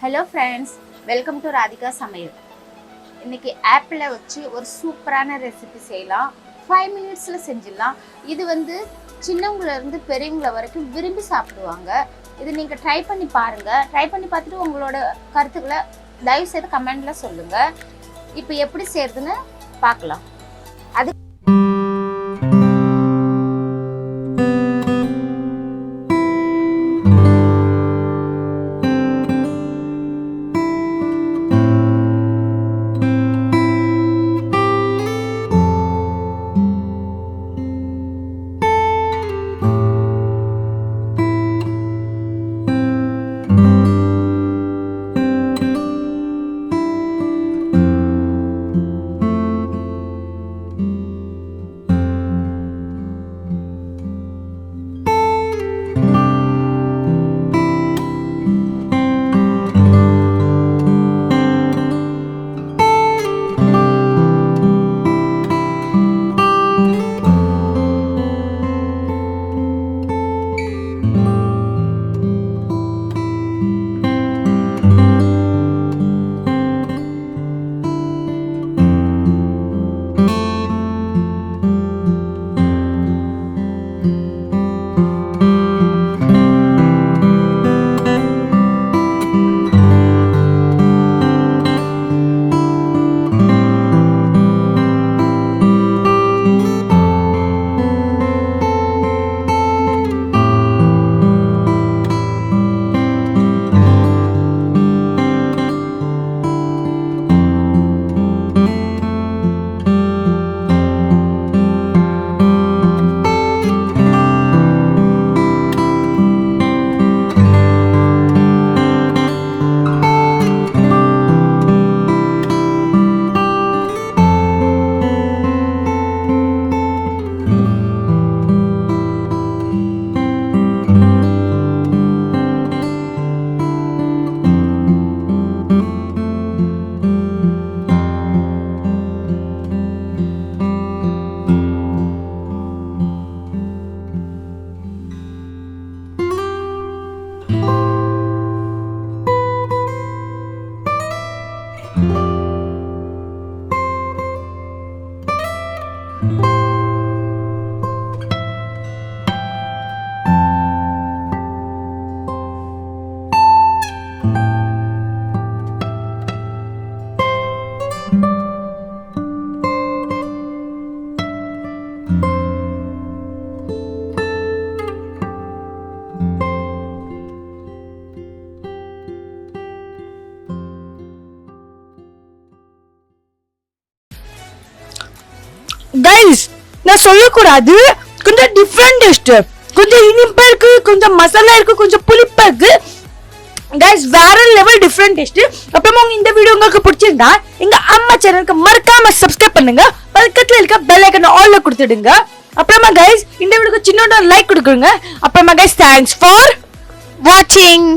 Hello friends, welcome to Radhika சமையல். இன்றைக்கி ஆப்பிளை வச்சு ஒரு சூப்பரான ரெசிபி செய்யலாம். 5 மினிட்ஸில் செஞ்சிடலாம். இது சின்னவங்கலேருந்து பெரியவங்கள வரைக்கும் விரும்பி சாப்பிடுவாங்க. இது நீங்கள் ட்ரை பண்ணி பாருங்கள். ட்ரை பண்ணி பார்த்துட்டு உங்களோட கருத்துக்களை தயவுசெய்து கமெண்டில் சொல்லுங்கள். இப்போ எப்படி செய்கிறதுன்னு பார்க்கலாம். கைஸ், நான் சொல்லக்கூடாது, கொஞ்சம் டிஃப்ரெண்ட் டேஸ்ட், கொஞ்சம் இனிப்பா இருக்கு, கொஞ்சம் மசாலா இருக்கு, கொஞ்சம் புளிப்பா இருக்கு. கைஸ், வேற லெவல் டிஃப்ரெண்ட் டேஸ்ட். அப்புறமா இந்த வீடியோ உங்களுக்கு பிடிச்சிருந்தா எங்க அம்மா சேனலுக்கு மறக்காம சப்ஸ்கிரைப் பண்ணுங்க. பக்கத்துல இருக்க பெல் ஐகானை ஆல்ல கொடுத்துடுங்க. அப்புறமா கைஸ், இந்த வீடியோக்கு சின்னோட லைக் கொடுக்குங்க. அப்புறமா கைஸ், தேங்க்ஸ் ஃபார் வாட்சிங்.